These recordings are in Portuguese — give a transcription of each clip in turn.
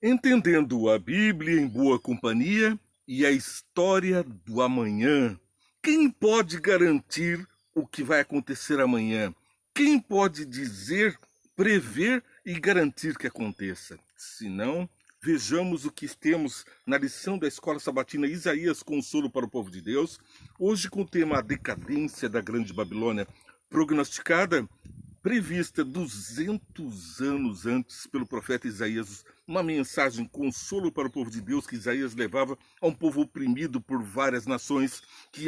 Entendendo a Bíblia em boa companhia e a história do amanhã. Quem pode garantir o que vai acontecer amanhã? Quem pode dizer, prever e garantir que aconteça? Se não, vejamos o que temos na lição da Escola Sabatina Isaías, Consolo para o Povo de Deus, hoje com o tema A Decadência da Grande Babilônia, prognosticada prevista 200 anos antes pelo profeta Isaías, uma mensagem consolo para o povo de Deus que Isaías levava a um povo oprimido por várias nações que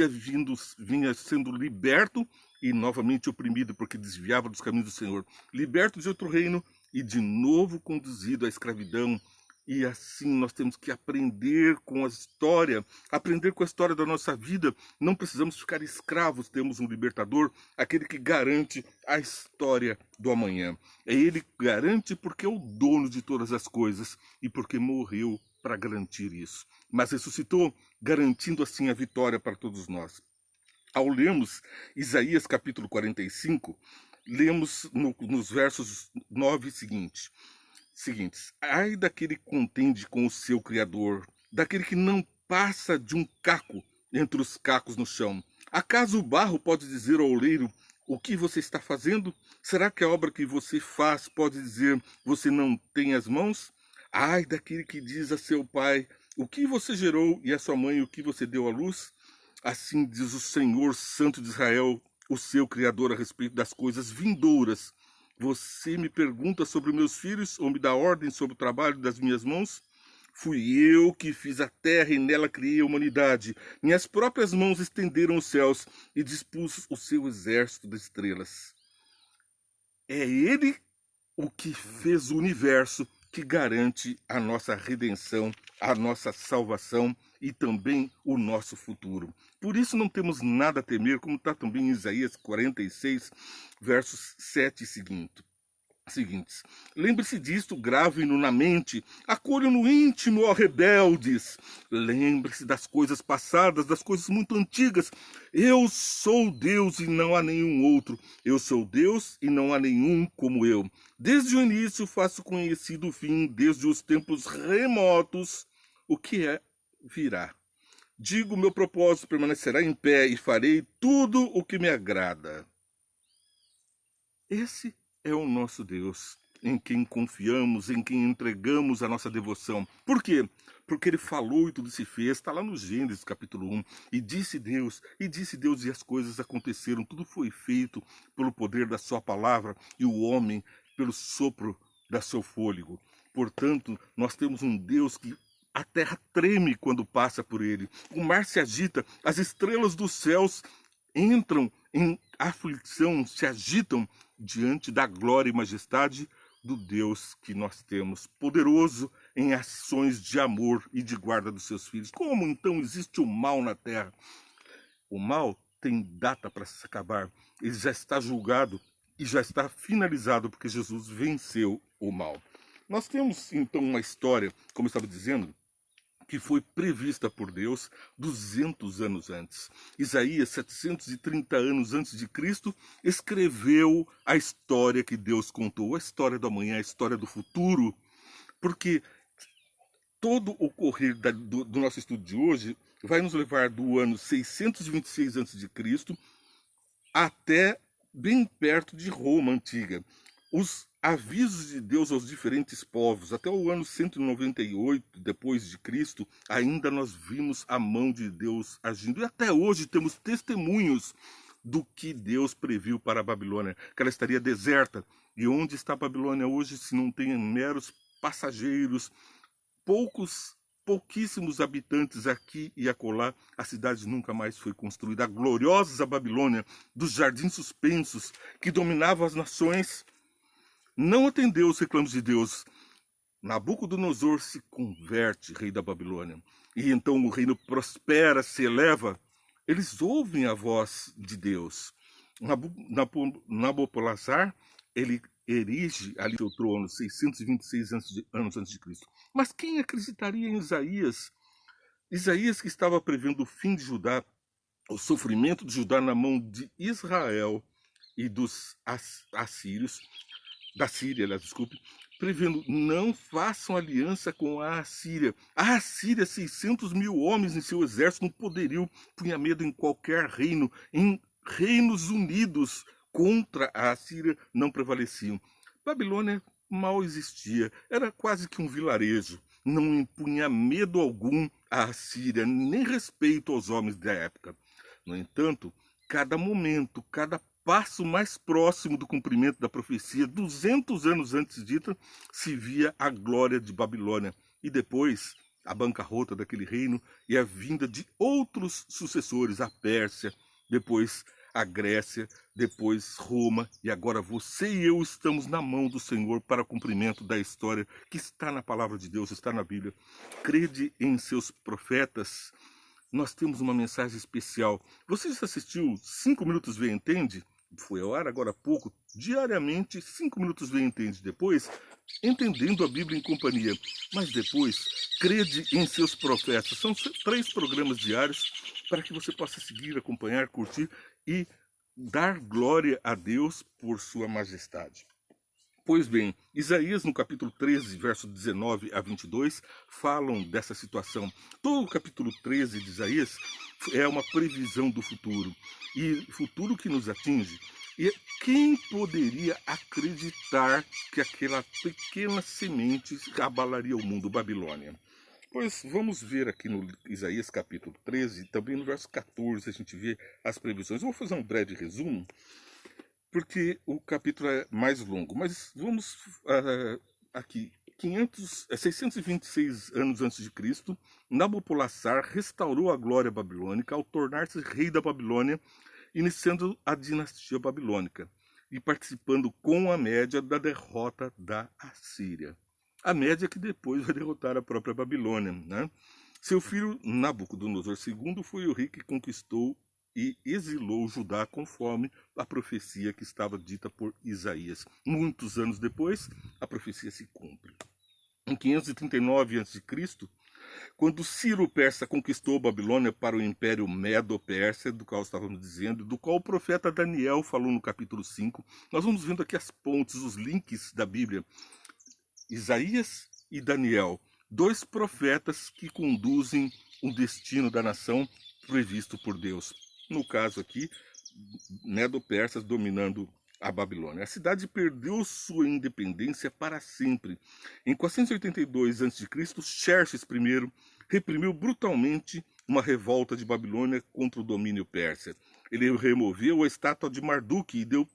vinha sendo liberto e novamente oprimido porque desviava dos caminhos do Senhor, liberto de outro reino e de novo conduzido à escravidão. E assim nós temos que aprender com a história da nossa vida. Não precisamos ficar escravos, temos um libertador, aquele que garante a história do amanhã. É ele que garante porque é o dono de todas as coisas e porque morreu para garantir isso. Mas ressuscitou, garantindo assim a vitória para todos nós. Ao lermos Isaías capítulo 45, lemos nos versos 9 seguintes: ai daquele que contende com o seu Criador, daquele que não passa de um caco entre os cacos no chão. Acaso o barro pode dizer ao oleiro o que você está fazendo? Será que a obra que você faz pode dizer você não tem as mãos? Ai daquele que diz a seu pai o que você gerou e a sua mãe o que você deu à luz? Assim diz o Senhor Santo de Israel, o seu Criador, a respeito das coisas vindouras. Você me pergunta sobre meus filhos ou me dá ordem sobre o trabalho das minhas mãos? Fui eu que fiz a terra e nela criei a humanidade. Minhas próprias mãos estenderam os céus e dispus o seu exército de estrelas. É ele o que fez o universo, que garante a nossa redenção, a nossa salvação e também o nosso futuro. Por isso não temos nada a temer, como está também em Isaías 46, versos 7 e seguintes. Lembre-se disto, grave-no na mente, acolham no íntimo, ó rebeldes. Lembre-se das coisas passadas, das coisas muito antigas. Eu sou Deus e não há nenhum outro. Eu sou Deus e não há nenhum como eu. Desde o início faço conhecido o fim, desde os tempos remotos, o que é virá. Digo, meu propósito permanecerá em pé e farei tudo o que me agrada. Esse é o nosso Deus, em quem confiamos, em quem entregamos a nossa devoção. Por quê? Porque ele falou e tudo se fez. Está lá no Gênesis capítulo 1. E disse Deus, e as coisas aconteceram. Tudo foi feito pelo poder da sua palavra e o homem pelo sopro da seu fôlego. Portanto, nós temos um Deus que a terra treme quando passa por ele. O mar se agita, as estrelas dos céus entram em aflição, se agitam diante da glória e majestade do Deus que nós temos, poderoso em ações de amor e de guarda dos seus filhos. Como então existe o mal na terra? O mal tem data para se acabar, ele já está julgado e já está finalizado, porque Jesus venceu o mal. Nós temos então uma história, como eu estava dizendo, que foi prevista por Deus 200 anos antes. Isaías, 730 anos antes de Cristo, escreveu a história que Deus contou, a história do amanhã, a história do futuro, porque todo o correr do nosso estudo de hoje vai nos levar do ano 626 antes de Cristo até bem perto de Roma antiga. Os avisos de Deus aos diferentes povos, até o ano 198 depois de Cristo, ainda nós vimos a mão de Deus agindo. E até hoje temos testemunhos do que Deus previu para a Babilônia, que ela estaria deserta. E onde está a Babilônia hoje, se não tem meros passageiros, pouquíssimos habitantes aqui e acolá, a cidade nunca mais foi construída. A gloriosa Babilônia, dos jardins suspensos, que dominava as nações, não atendeu os reclamos de Deus. Nabucodonosor se converte, rei da Babilônia, e então o reino prospera, se eleva. Eles ouvem a voz de Deus. Nabopolassar, ele erige ali seu trono, 626 anos antes de Cristo. Mas quem acreditaria em Isaías? Isaías, que estava prevendo o fim de Judá, o sofrimento de Judá na mão de Israel e dos assírios, da Síria, desculpe, prevendo, não façam aliança com a Assíria. A Assíria, 600 mil homens em seu exército, um poderio, punha medo em qualquer reino, em reinos unidos contra a Assíria não prevaleciam. Babilônia mal existia, era quase que um vilarejo, não impunha medo algum à Assíria, nem respeito aos homens da época. No entanto, cada momento, cada passo mais próximo do cumprimento da profecia, 200 anos antes dita, se via a glória de Babilônia e depois a bancarrota daquele reino e a vinda de outros sucessores, a Pérsia, depois a Grécia, depois Roma, e agora você e eu estamos na mão do Senhor para o cumprimento da história que está na palavra de Deus, está na Bíblia. Crede em seus profetas. Nós temos uma mensagem especial. Você já assistiu 5 Minutos Vê Entende? Foi ao ar agora há pouco, diariamente, 5 Minutos Vê Entende. Depois, Entendendo a Bíblia em Companhia. Mas depois, Crede em seus profetas. São 3 programas diários para que você possa seguir, acompanhar, curtir e dar glória a Deus por sua majestade. Pois bem, Isaías, no capítulo 13, verso 19 a 22, falam dessa situação. Todo o capítulo 13 de Isaías é uma previsão do futuro, e futuro que nos atinge. E quem poderia acreditar que aquela pequena semente abalaria o mundo, Babilônia? Pois vamos ver aqui no Isaías capítulo 13, também no verso 14, a gente vê as previsões. Eu vou fazer um breve resumo, porque o capítulo é mais longo, mas vamos aqui. 626 anos antes de Cristo, Nabopolassar restaurou a glória babilônica ao tornar-se rei da Babilônia, iniciando a dinastia babilônica e participando com a Média da derrota da Assíria. A Média que depois vai derrotar a própria Babilônia, né? Seu filho Nabucodonosor II foi o rei que conquistou e exilou Judá conforme a profecia que estava dita por Isaías. Muitos anos depois, a profecia se cumpre. Em 539 a.C., quando Ciro Persa conquistou Babilônia para o Império Medo-Persa, do qual estávamos dizendo, do qual o profeta Daniel falou no capítulo 5, nós vamos vendo aqui as pontes, os links da Bíblia. Isaías e Daniel, 2 profetas que conduzem o destino da nação previsto por Deus. No caso aqui, Medo-Persas dominando a Babilônia. A cidade perdeu sua independência para sempre. Em 482 a.C., Xerxes I reprimiu brutalmente uma revolta de Babilônia contra o domínio persa. Ele removeu a estátua de Marduk e deu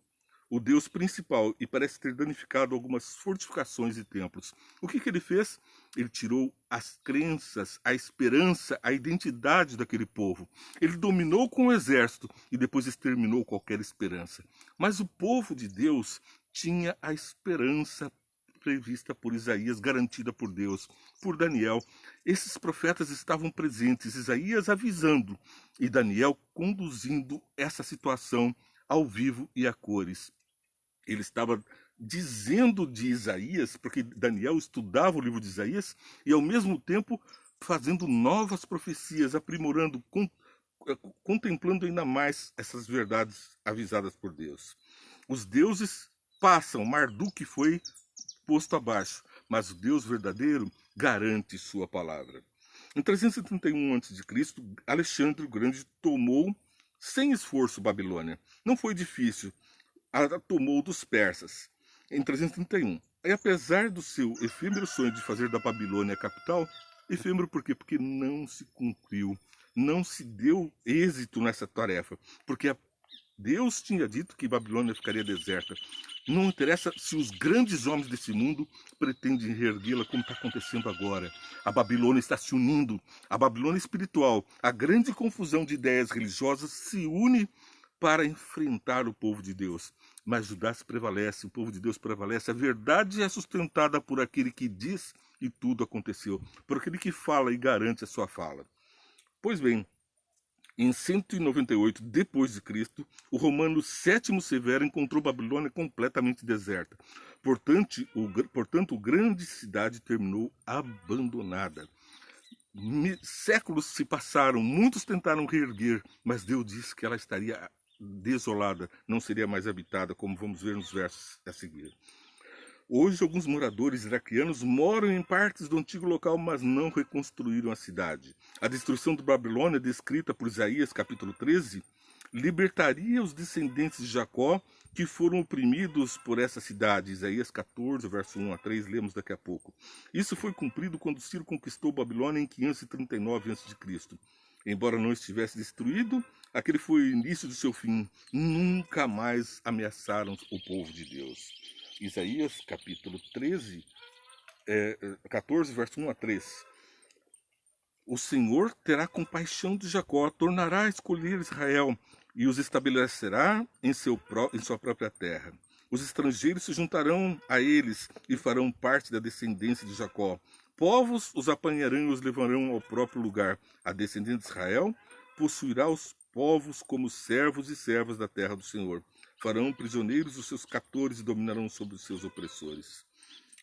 o deus principal, e parece ter danificado algumas fortificações e templos. O que ele fez? Ele tirou as crenças, a esperança, a identidade daquele povo. Ele dominou com o exército e depois exterminou qualquer esperança. Mas o povo de Deus tinha a esperança prevista por Isaías, garantida por Deus, por Daniel. Esses profetas estavam presentes, Isaías avisando e Daniel conduzindo essa situação ao vivo e a cores. Ele estava dizendo de Isaías, porque Daniel estudava o livro de Isaías, e ao mesmo tempo fazendo novas profecias, aprimorando, contemplando ainda mais essas verdades avisadas por Deus. Os deuses passam, Marduk foi posto abaixo, mas o Deus verdadeiro garante sua palavra. Em 331 a.C., Alexandre o Grande tomou sem esforço Babilônia. Não foi difícil. A tomou dos persas em 331. E apesar do seu efêmero sonho de fazer da Babilônia a capital, efêmero por quê? Porque não se cumpriu, não se deu êxito nessa tarefa, porque Deus tinha dito que Babilônia ficaria deserta. Não interessa se os grandes homens desse mundo pretendem reerguê-la como está acontecendo agora. A Babilônia está se unindo, a Babilônia espiritual, a grande confusão de ideias religiosas se une para enfrentar o povo de Deus. Mas Judá prevalece, o povo de Deus prevalece. A verdade é sustentada por aquele que diz e tudo aconteceu, por aquele que fala e garante a sua fala. Pois bem, em 198 depois de Cristo, o romano Sétimo Severo encontrou Babilônia completamente deserta. Portanto, a grande cidade terminou abandonada. Séculos se passaram, muitos tentaram reerguer, mas Deus disse que ela estaria desolada, não seria mais habitada, como vamos ver nos versos a seguir. Hoje, alguns moradores iraquianos moram em partes do antigo local, mas não reconstruíram a cidade. A destruição de Babilônia, descrita por Isaías, capítulo 13, libertaria os descendentes de Jacó que foram oprimidos por essa cidade. Isaías 14, verso 1 a 3, lemos daqui a pouco. Isso foi cumprido quando Ciro conquistou Babilônia em 539 a.C. Embora não estivesse destruído, aquele foi o início do seu fim. Nunca mais ameaçaram o povo de Deus. Isaías capítulo 14, verso 1 a 3. O Senhor terá compaixão de Jacó, tornará a escolher Israel e os estabelecerá em sua própria terra. Os estrangeiros se juntarão a eles e farão parte da descendência de Jacó. Povos os apanharão e os levarão ao próprio lugar. A descendência de Israel possuirá os povos como servos e servas da terra do Senhor. Farão prisioneiros os seus captores e dominarão sobre os seus opressores.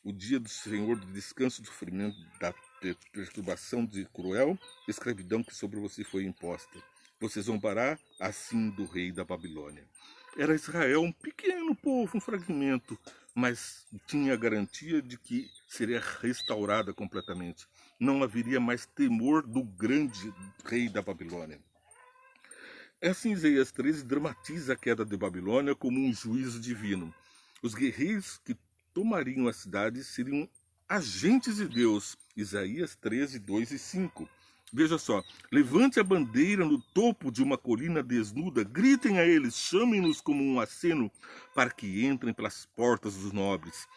O dia do Senhor, do descanso, do sofrimento, da perturbação de cruel escravidão que sobre você foi imposta. Você zombará assim do rei da Babilônia. Era Israel um pequeno povo, um fragmento, mas tinha a garantia de que seria restaurada completamente. Não haveria mais temor do grande rei da Babilônia. Assim, Isaías 13 dramatiza a queda de Babilônia como um juízo divino. Os guerreiros que tomariam a cidade seriam agentes de Deus. Isaías 13, 2 e 5. Veja só, levante a bandeira no topo de uma colina desnuda, gritem a eles, chamem-nos como um aceno para que entrem pelas portas dos nobres.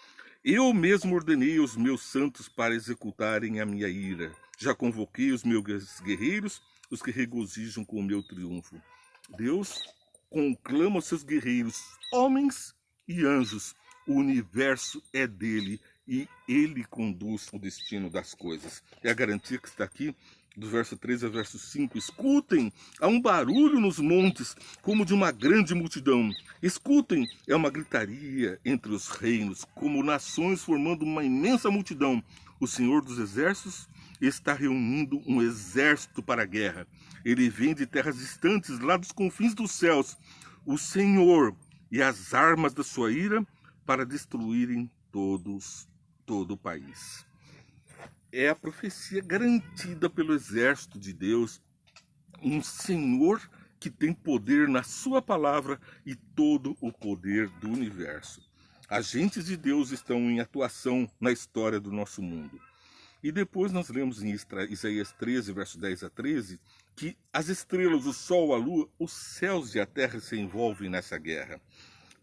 Eu mesmo ordenei os meus santos para executarem a minha ira. Já convoquei os meus guerreiros, os que regozijam com o meu triunfo. Deus conclama os seus guerreiros, homens e anjos. O universo é dele e ele conduz o destino das coisas. É a garantia que está aqui do verso 3 ao verso 5. Escutem, há um barulho nos montes, como de uma grande multidão. Escutem, é uma gritaria entre os reinos, como nações formando uma imensa multidão. O Senhor dos Exércitos está reunindo um exército para a guerra. Ele vem de terras distantes, lá dos confins dos céus. O Senhor e as armas da sua ira para destruírem todo o país. É a profecia garantida pelo exército de Deus, um Senhor que tem poder na sua palavra e todo o poder do universo. Agentes de Deus estão em atuação na história do nosso mundo. E depois nós lemos em Isaías 13, verso 10 a 13, que as estrelas, o sol, a lua, os céus e a terra se envolvem nessa guerra.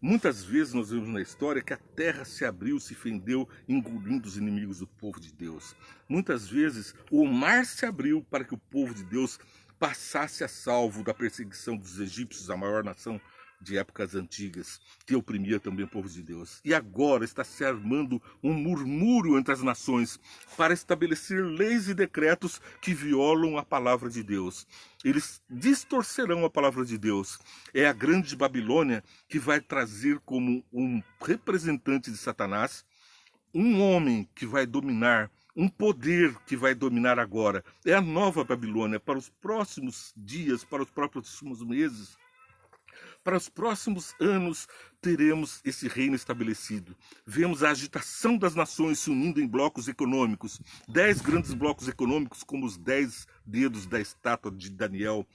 Muitas vezes nós vemos na história que a terra se abriu, se fendeu, engolindo os inimigos do povo de Deus. Muitas vezes o mar se abriu para que o povo de Deus passasse a salvo da perseguição dos egípcios, a maior nação de épocas antigas, que oprimia também o povo de Deus. E agora está se armando um murmúrio entre as nações para estabelecer leis e decretos que violam a palavra de Deus. Eles distorcerão a palavra de Deus. É a grande Babilônia que vai trazer como um representante de Satanás um homem que vai dominar, um poder que vai dominar agora. É a nova Babilônia para os próximos dias, para os próximos meses. Para os próximos anos, teremos esse reino estabelecido. Vemos a agitação das nações se unindo em blocos econômicos. 10 grandes blocos econômicos, como os 10 dedos da estátua de Daniel,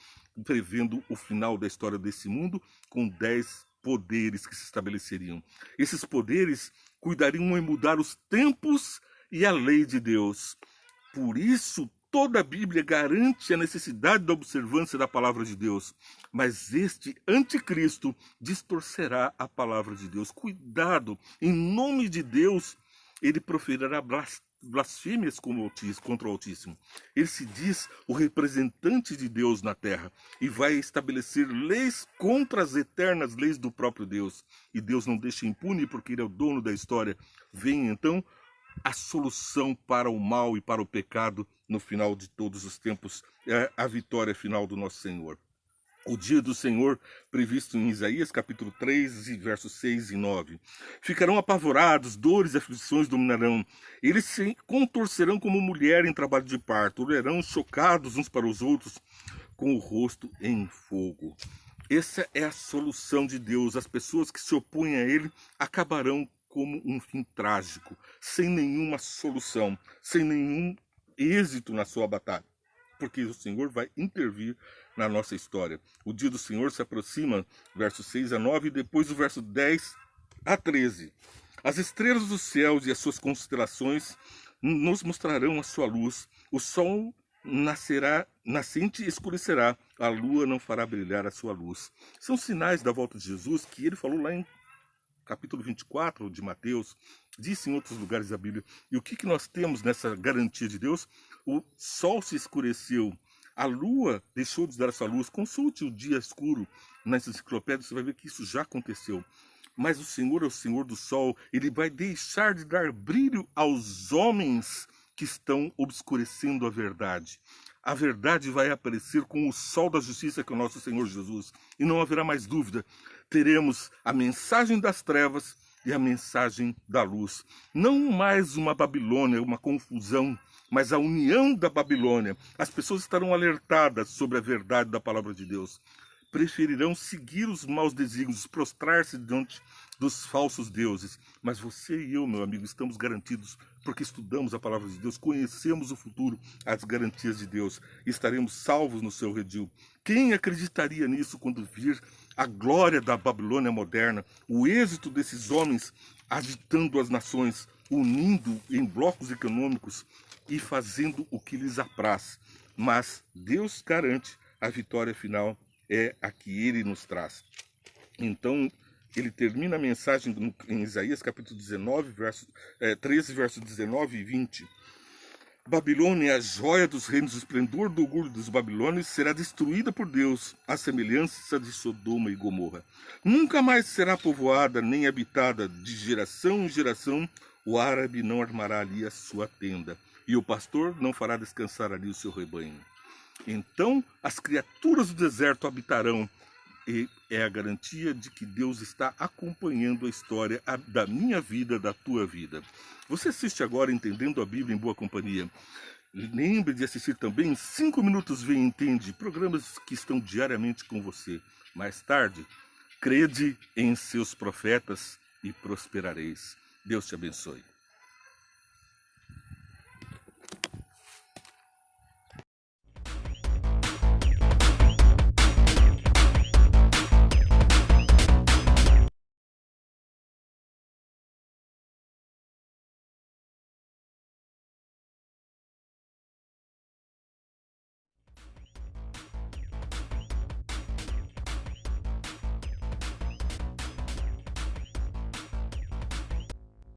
prevendo o final da história desse mundo, com 10 poderes que se estabeleceriam. Esses poderes cuidariam em mudar os tempos e a lei de Deus. Por isso, toda a Bíblia garante a necessidade da observância da palavra de Deus. Mas este anticristo distorcerá a palavra de Deus. Cuidado, em nome de Deus, ele proferirá blasfêmias contra o Altíssimo. Ele se diz o representante de Deus na terra e vai estabelecer leis contra as eternas leis do próprio Deus. E Deus não deixa impune porque ele é o dono da história. Vem então a solução para o mal e para o pecado no final de todos os tempos, é a vitória final do nosso Senhor. O dia do Senhor, previsto em Isaías capítulo 3, versos 6 e 9. Ficarão apavorados, dores e aflições dominarão. Eles se contorcerão como mulher em trabalho de parto, olharão chocados uns para os outros, com o rosto em fogo. Essa é a solução de Deus. As pessoas que se opõem a ele acabarão como um fim trágico, sem nenhuma solução, sem nenhum êxito na sua batalha, porque o Senhor vai intervir na nossa história. O dia do Senhor se aproxima, versos 6 a 9, e depois o verso 10 a 13. As estrelas dos céus e as suas constelações nos mostrarão a sua luz. O sol nascente escurecerá, a lua não fará brilhar a sua luz. São sinais da volta de Jesus que ele falou lá em capítulo 24 de Mateus, disse em outros lugares da Bíblia. E o que nós temos nessa garantia de Deus? O sol se escureceu, a lua deixou de dar a sua luz. Consulte o dia escuro nas enciclopédias, você vai ver que isso já aconteceu. Mas o Senhor é o Senhor do sol, ele vai deixar de dar brilho aos homens que estão obscurecendo a verdade. A verdade vai aparecer com o sol da justiça, que é o nosso Senhor Jesus, e não haverá mais dúvida. Teremos a mensagem das trevas e a mensagem da luz. Não mais uma Babilônia, uma confusão, mas a união da Babilônia. As pessoas estarão alertadas sobre a verdade da palavra de Deus. Preferirão seguir os maus desígnios, prostrar-se diante dos falsos deuses. Mas você e eu, meu amigo, estamos garantidos, porque estudamos a palavra de Deus, conhecemos o futuro, as garantias de Deus. Estaremos salvos no seu redil. Quem acreditaria nisso quando vir a glória da Babilônia moderna, o êxito desses homens agitando as nações, unindo em blocos econômicos e fazendo o que lhes apraz? Mas Deus garante a vitória final, é a que ele nos traz. Então, ele termina a mensagem em Isaías capítulo 19, 13, versos 19 e 20. Babilônia, a joia dos reinos, o esplendor do orgulho dos babilônios, será destruída por Deus, à semelhança de Sodoma e Gomorra. Nunca mais será povoada nem habitada, de geração em geração. O árabe não armará ali a sua tenda, e o pastor não fará descansar ali o seu rebanho. Então as criaturas do deserto habitarão, e é a garantia de que Deus está acompanhando a história da minha vida, da tua vida. Você assiste agora Entendendo a Bíblia em Boa Companhia. Lembre de assistir também 5 Minutos Vem e Entende, programas que estão diariamente com você. Mais tarde, crede em seus profetas e prosperareis. Deus te abençoe.